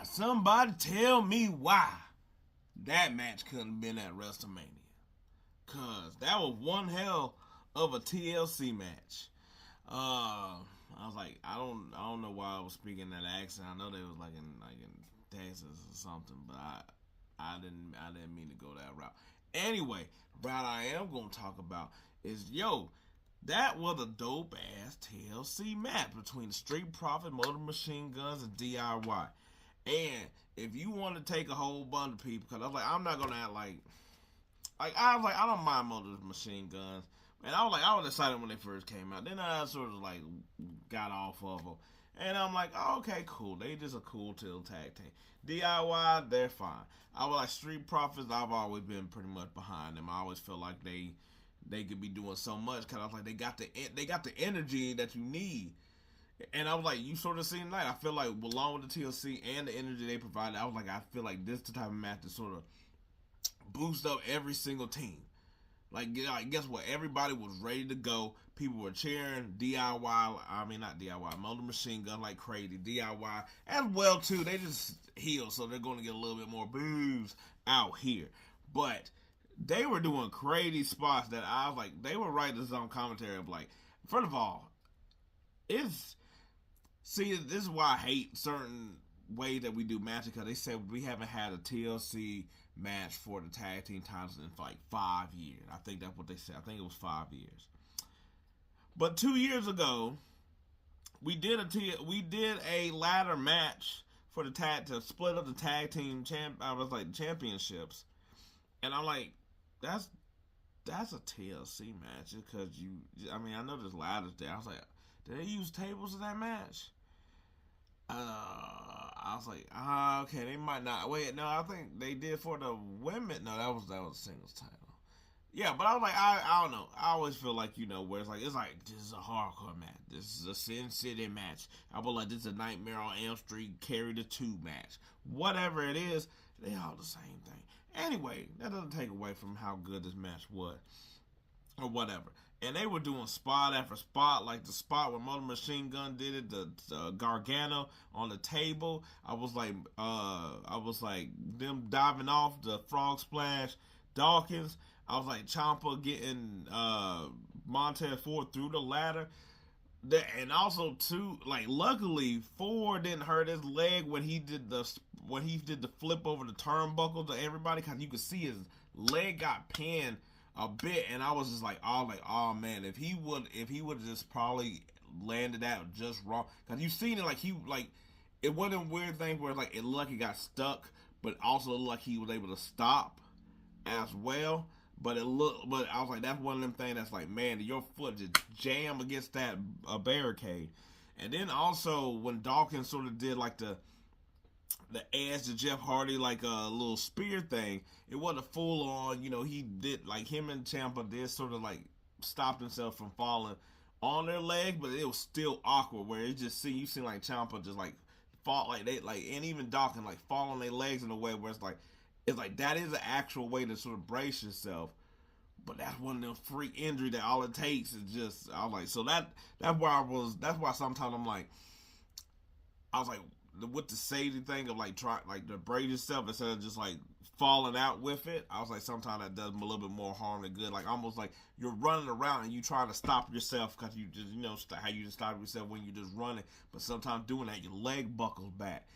somebody tell me why that match couldn't have been at WrestleMania. Cause that was one hell of a TLC match. I was like, I don't know why I was speaking that accent. I know they was like in Texas or something, but I didn't mean to go that route. Anyway, route I am gonna talk about is that was a dope ass TLC match between the Street Profit, Motor Machine Guns, and DIY. And if you want to take a whole bunch of people, because I was like, I'm not gonna act like I was like, I don't mind Motor Machine Guns. And I was excited when they first came out. Then I sort of like got off of them. And I'm like, oh, okay, cool. They just a cool till tag team. DIY, they're fine. I was like Street Profits. I've always been pretty much behind them. I always feel like they could be doing so much because I was like they got the energy that you need. And I was like, you sort of seen tonight. I feel like along with the TLC and the energy they provided, I was like, I feel like this is the type of match that sort of boost up every single team. Like, guess what? Everybody was ready to go. People were cheering DIY. I mean, not DIY. Motor Machine Gun like crazy. DIY as well too. They just healed, so they're going to get a little bit more boos out here. But they were doing crazy spots that I was like, they were writing this on commentary of like, first of all, this is why I hate certain way that we do matches because they said we haven't had a TLC match for the tag team titles in like 5 years. I think that's what they said. I think it was 5 years. But 2 years ago, we did a ladder match for the tag to split up the tag team championships, and I'm like, that's a TLC match because I know there's ladders there. I was like, did they use tables in that match? I was like, okay, they might not. Wait, no, I think they did for the women. No, that was singles title. Yeah, but I was like, I don't know. I always feel like, where it's like this is a hardcore match. This is a Sin City match. I was like, this is a Nightmare on Elm Street Carry the 2 match. Whatever it is, they all the same thing. Anyway, that doesn't take away from how good this match was. Or whatever. And they were doing spot after spot, like the spot where Motor Machine Gun did it, the Gargano on the table. I was like them diving off the frog splash, Dawkins. I was like Ciampa getting Montez Ford through the ladder. And also too, like luckily Ford didn't hurt his leg when he did the flip over the turnbuckle to everybody, because you could see his leg got pinned a bit, and I was just like, oh man, if he would just probably landed out just wrong, because you seen it like it wasn't a weird thing where like it looked like he got stuck, but also looked like he was able to stop as well. But I was like, that's one of them things that's like, man, your foot just jam against that barricade. And then also when Dawkins sort of did like the edge to Jeff Hardy, like a little spear thing, it wasn't full on, he did, like him and Ciampa did sort of like stopped himself from falling on their leg, but it was still awkward where you see like Ciampa just like fall, like they like, and even Dawkins like fall on their legs in a way where it's like that is an actual way to sort of brace yourself. But that's one of them freak injury that all it takes is just, I was like, so that's why sometimes I'm like, I was like, with the safety thing of like try like to brace yourself instead of just like falling out with it, I was like, sometimes that does a little bit more harm than good. Like almost like you're running around and you trying to stop yourself because you just how you just stop yourself when you're just running, but sometimes doing that your leg buckles back.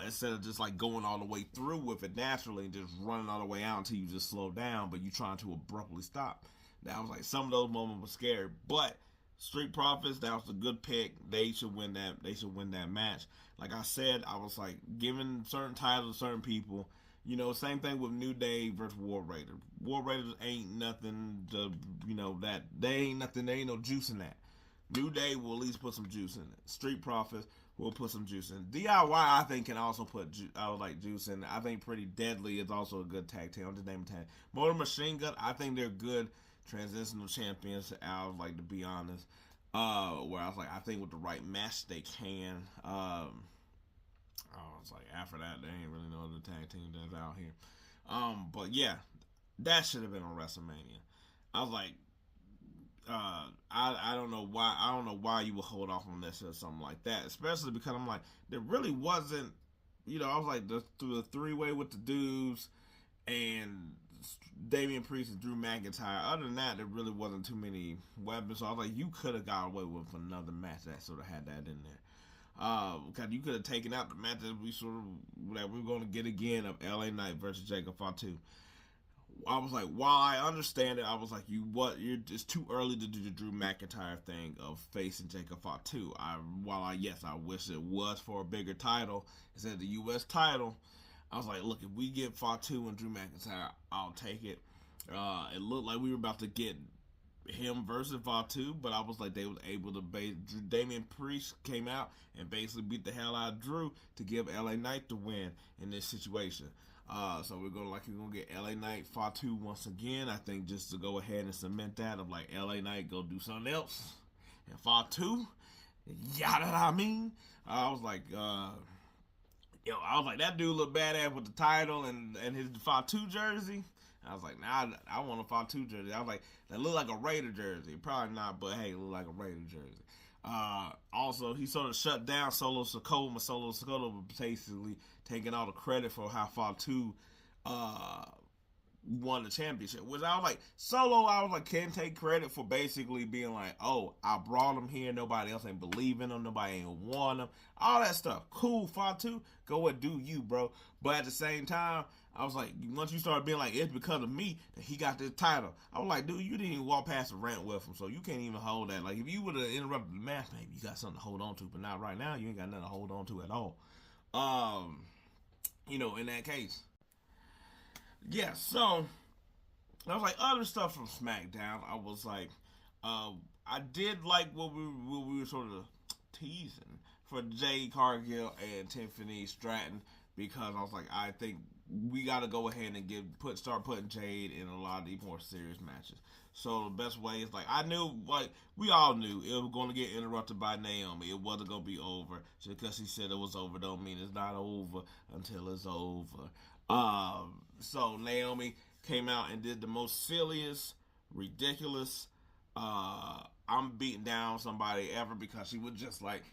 Instead of just like going all the way through with it naturally and just running all the way out until you just slow down, but you trying to abruptly stop. That was like, some of those moments were scary, but Street Profits, that was a good pick. They should win that match. Like I said, I was like giving certain titles to certain people. Same thing with New Day versus War Raiders. War Raiders ain't nothing to, that they ain't nothing. There ain't no juice in that. New Day will at least put some juice in it. Street Profits will put some juice in. DIY, I think, can also put juice in. I think Pretty Deadly is also a good tag team. I'm just naming tag. Motor Machine Gun, I think they're good transitional champions. I was like, to be honest, where I was like, I think with the right match they can. I was like, after that, there ain't really no other tag team that's out here. But yeah, that should have been on WrestleMania. I was like, I don't know why you would hold off on this or something like that, especially because I'm like, there really wasn't, I was like through the 3-way with the dudes and Damian Priest and Drew McIntyre. Other than that, there really wasn't too many weapons. So I was like, you could have got away with another match that sort of had that in there. Because you could have taken out the match that we were going to get again of LA Knight versus Jacob Fatu. I was like, while I understand it, I was like, it's too early to do the Drew McIntyre thing of facing Jacob Fatu. I wish it was for a bigger title instead of the U.S. title. I was like, look, if we get Fatu and Drew McIntyre, I'll take it. It looked like we were about to get him versus Fatu, but I was like, they was able to Damian Priest came out and basically beat the hell out of Drew to give LA Knight the win in this situation. So we're gonna get LA Knight Fatu once again. I think just to go ahead and cement that of like LA Knight go do something else and Fatu, I mean. I was like, that dude look badass with the title and his Fatu jersey. I was like, I want a Fatu jersey. I was like, that look like a Raider jersey. Probably not, but hey, it look like a Raider jersey. Also, he sort of shut down Solo Sikoa. Solo Sikoa was basically taking all the credit for how Fatu won the championship. Which I was like, can take credit for basically being like, oh, I brought him here. Nobody else ain't believing him. Nobody ain't want him. All that stuff. Cool, Fatu. Go and do you, bro. But at the same time, I was like, once you started being like, it's because of me that he got this title. I was like, dude, you didn't even walk past the rant with him, so you can't even hold that. Like, if you would have interrupted the match, maybe you got something to hold on to, but not right now. You ain't got nothing to hold on to at all. In that case. Yeah, so I was like, other stuff from SmackDown. I was like, I did like what we were sort of teasing for Jade Cargill and Tiffany Stratton, because I was like, I think we got to go ahead and start putting Jade in a lot of these more serious matches. So the best way is, like, I knew, like, we all knew it was going to get interrupted by Naomi. It wasn't going to be over. Just because she said it was over don't mean it's not over until it's over. So Naomi came out and did the most silliest, ridiculous, I'm beating down somebody ever, because she was just like,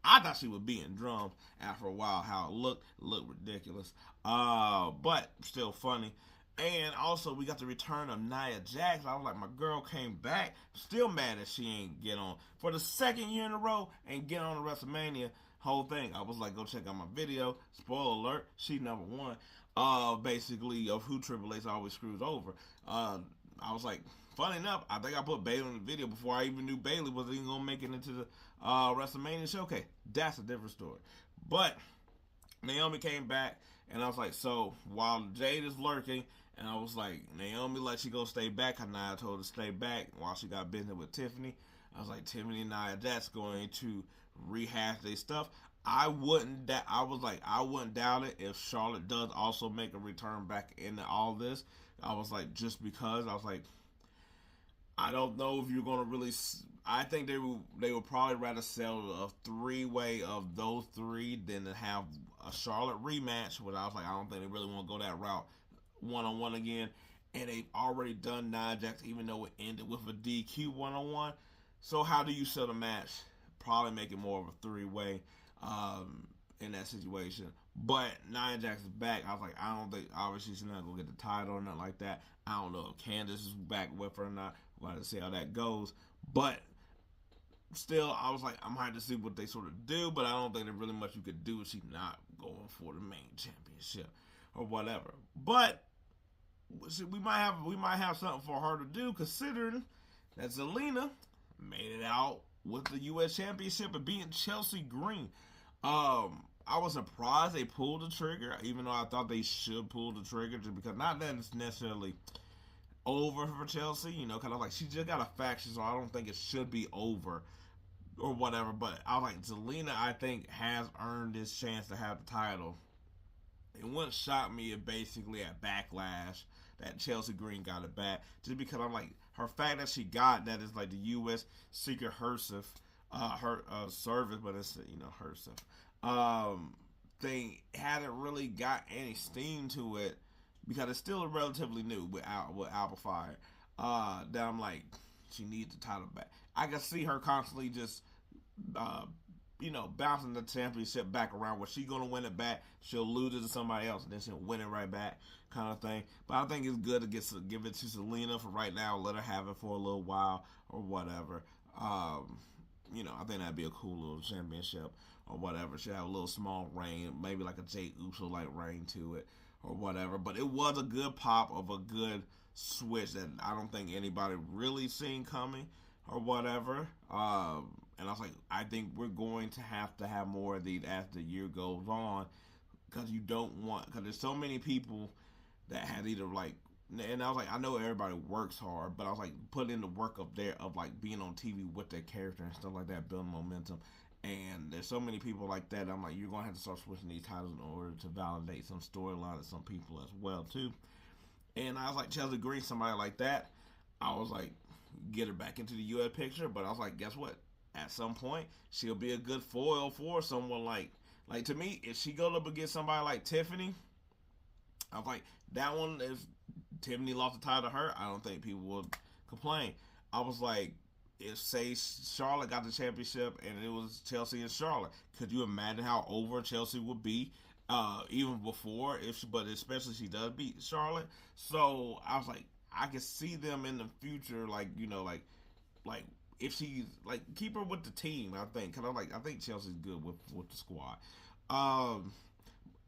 I thought she was beating drums after a while. How it looked ridiculous, but still funny. And also, we got the return of Nia Jax. I was like, my girl came back. Still mad that she ain't get on for the second year in a row and get on the WrestleMania whole thing. I was like, go check out my video. Spoiler alert, she number one. Basically of who Triple H always screws over. I was like, funny enough, I think I put Bayley in the video before I even knew Bayley was even gonna make it into the WrestleMania showcase. That's a different story. But Naomi came back, and I was like, so while Jade is lurking, and I was like, Naomi like she gonna stay back. Nia told her to stay back while she got business with Tiffany. I was like, Tiffany and Nia Jax going to rehash their stuff. I wouldn't doubt it if Charlotte does also make a return back into all this. I was like, just because I was like, I don't know if you're gonna really. I think they would probably rather sell a 3-way of those three than to have a Charlotte rematch. But I was like, I don't think they really want to go that route, 1-on-1 again. And they've already done Nia Jax, even though it ended with a DQ 1-on-1. So how do you sell the match? Probably make it more of a 3-way in that situation. But Nia Jax is back. I was like, I don't think, obviously she's not going to get the title or nothing like that. I don't know if Candice is back with her or not. We'll have to see how that goes. But still, I was like, I might have to see what they sort of do, but I don't think there's really much you could do if she's not going for the main championship or whatever. But we might have something for her to do, considering that Zelina made it out with the U.S. Championship and beating Chelsea Green. I was surprised they pulled the trigger, even though I thought they should pull the trigger, just because not that it's necessarily over for Chelsea, kind of like she just got a faction, so I don't think it should be over or whatever. But I was like, Zelina, I think, has earned this chance to have the title. It wouldn't shock me if basically at Backlash that Chelsea Green got it back, just because I'm like, her fact that she got that is like the U.S. Secret Service, service, but it's HRSF thing hadn't really got any steam to it, because it's still relatively new with Alpha Fire. That I'm like, she needs the title back. I can see her constantly just bouncing the championship back around. Where she gonna win it back? She'll lose it to somebody else, and then she'll win it right back, kind of thing. But I think it's good to give it to Selena for right now. Let her have it for a little while or whatever. I think that'd be a cool little championship or whatever. She'll have a little small reign, maybe like a Jey Uso like reign to it or whatever. But it was a good pop of a good switch that I don't think anybody really seen coming or whatever. And I was like, I think we're going to have more of these as the year goes on, because there's so many people that had either like, and I was like, I know everybody works hard, but I was like, put in the work up there of like being on TV with their character and stuff like that, building momentum. And there's so many people like that. I'm like, you're gonna have to start switching these titles in order to validate some storyline of some people as well too. And I was like, Chelsea Green, somebody like that. I was like, get her back into the U.S. picture. But I was like, guess what? At some point, she'll be a good foil for someone like to me, if she goes up against somebody like Tiffany, I was like, that one, if Tiffany lost the title to her, I don't think people would complain. I was like, if say Charlotte got the championship and it was Chelsea and Charlotte, could you imagine how over Chelsea would be? Even before, but especially she does beat Charlotte. So I was like, I could see them in the future, like if she's like, keep her with the team. I think, cause I think Chelsea's good with the squad.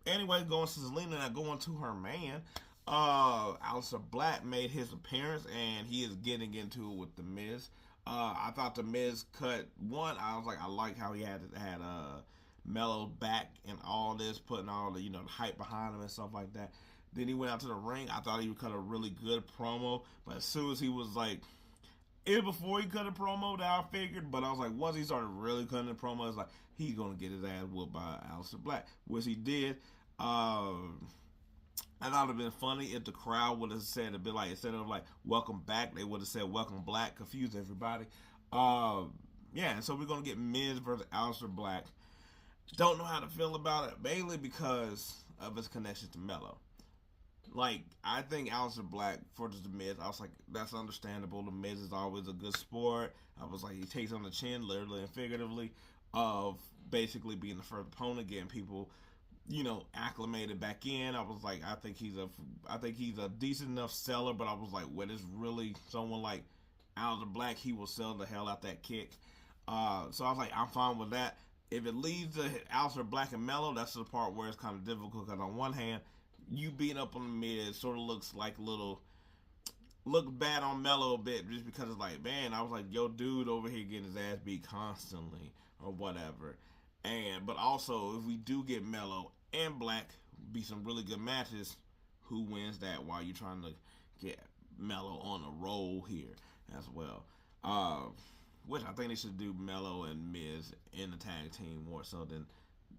Anyway, going to Selena, now going to her man. Aleister Black made his appearance and he is getting into it with the Miz. I thought the Miz cut one. I was like, I like how he had Mello back and all this, putting all the the hype behind him and stuff like that. Then he went out to the ring. I thought he would cut a really good promo, but as soon as he was like, it was before he cut a promo that I figured, but I was like, once he started really cutting the promo, it's like he's gonna get his ass whooped by Aleister Black, which he did. I thought it'd been funny if the crowd would have said a bit like, instead of like welcome back, they would have said welcome Black, confuse everybody. And so we're gonna get Miz versus Aleister Black. Don't know how to feel about it, mainly because of his connection to Mello. Like, I think Aleister Black for the Miz, I was like, that's understandable. The Miz is always a good sport. I was like, he takes on the chin, literally and figuratively, of basically being the first opponent, getting people, acclimated back in. I was like, I think he's a decent enough seller, but I was like, when it's really someone like Aleister Black, he will sell the hell out that kick. So I was like, I'm fine with that. If it leads to Aleister Black and Mello, that's the part where it's kind of difficult, because on one hand, you beating up on the Miz sort of looks bad on Mello a bit, just because it's like, man, I was like, yo, dude over here getting his ass beat constantly or whatever. But also, if we do get Mello and Black be some really good matches, who wins that while you're trying to get Mello on a roll here as well? Which I think they should do Mello and Miz in the tag team more so than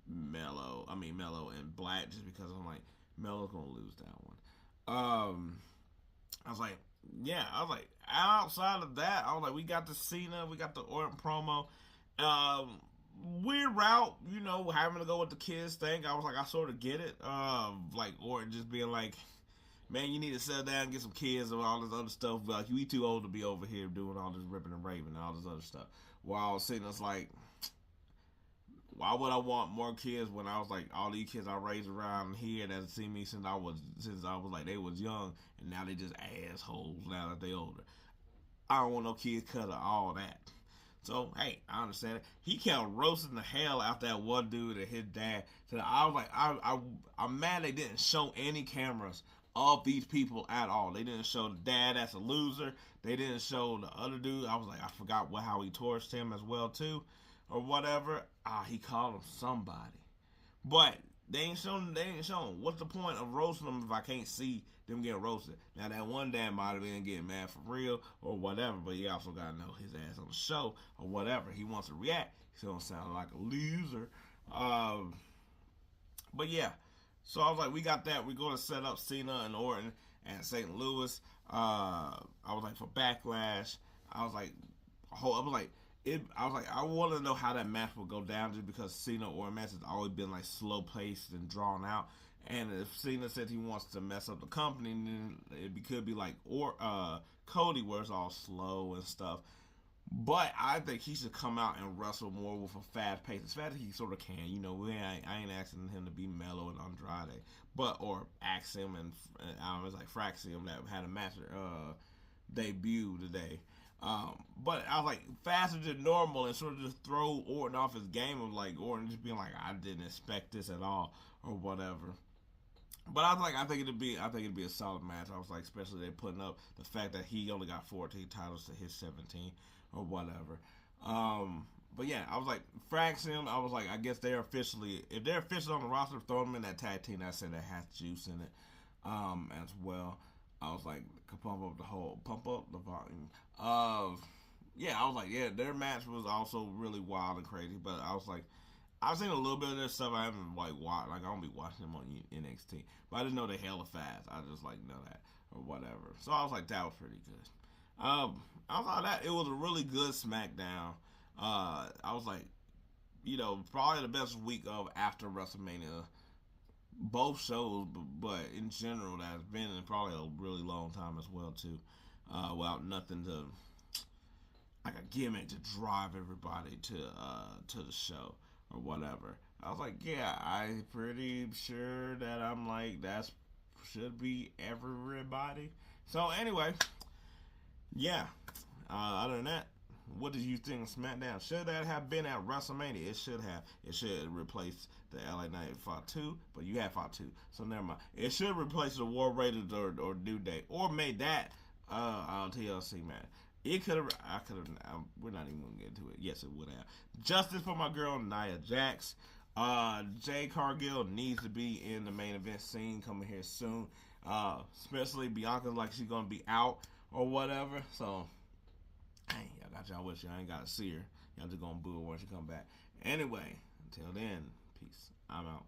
Mello and Black, just because I'm like, Mello's gonna lose that one. I was like, outside of that, I was like, we got the Cena, we got the Orton promo. Weird route, having to go with the kids thing. I was like, I sort of get it. Like Orton just being like, man, you need to settle down and get some kids and all this other stuff. Like, we too old to be over here doing all this ripping and raving and all this other stuff. While Cena's like, why would I want more kids when I was like, all these kids I raised around here that see me since I was like, they was young, and now they just assholes now that they older. I don't want no kids cut of all that. So, hey, I understand it. He kept roasting the hell out that one dude and his dad. So I was like, I'm mad they didn't show any cameras of these people at all. They didn't show the dad as a loser. They didn't show the other dude. I was like, I forgot how he torched him as well too, or whatever. He called him somebody, but they ain't shown. What's the point of roasting them if I can't see them getting roasted? Now that one dad might have been getting mad for real or whatever, but you also gotta know his ass on the show or whatever. He wants to react. He's gonna sound like a loser. But yeah. So I was like, we got that. We're going to set up Cena and Orton at St. Louis. I was like, for Backlash. I want to know how that match will go down, just because Cena Orton match has always been like slow paced and drawn out. And if Cena said he wants to mess up the company, then it could be like Cody, where it's all slow and stuff. But I think he should come out and wrestle more with a fast pace, as fast as he sort of can. You know, I ain't asking him to be mellow and Andrade, but or ask him and it's like Fraxium that had a match debut today. But I was like faster than normal and sort of just throw Orton off his game of like Orton just being like I didn't expect this at all or whatever. But I was like, I think it'd be a solid match. I was like, especially they putting up the fact that he only got 14 titles to his 17 or whatever. But yeah, I was like, Fraxium. I was like, I guess they're officially, if they're officially on the roster, throw them in that tag team. I said that has juice in it, as well. I was like, could pump up the volume. Yeah, I was like, yeah, their match was also really wild and crazy. But I was like, I've seen a little bit of their stuff. I haven't like watched, like I don't be watching them on NXT, but I didn't know they hella fast. I just like know that or whatever. So I was like, that was pretty good. I thought that it was a really good SmackDown. I was like, probably the best week of after WrestleMania. Both shows, but in general, that's been in probably a really long time as well too. Without nothing to like a gimmick to drive everybody to the show or whatever. I was like, yeah, I'm pretty sure that I'm like that should be everybody. So anyway, yeah. Other than that, what did you think of SmackDown? Should that have been at WrestleMania? It should have. It should replace the LA Knight fought 2, but you had fought 2, so never mind. It should replace the War Raiders or New Day, or made that on TLC, man. It could have. I could have. We're not even gonna get into it. Yes, it would have. Justice for my girl Nia Jax. Jade Cargill needs to be in the main event scene coming here soon. Especially Bianca's like she's gonna be out or whatever. So, hey, I got y'all with you. I ain't gotta see her. Y'all just gonna boo her when she come back. Anyway, until then, peace. I'm out.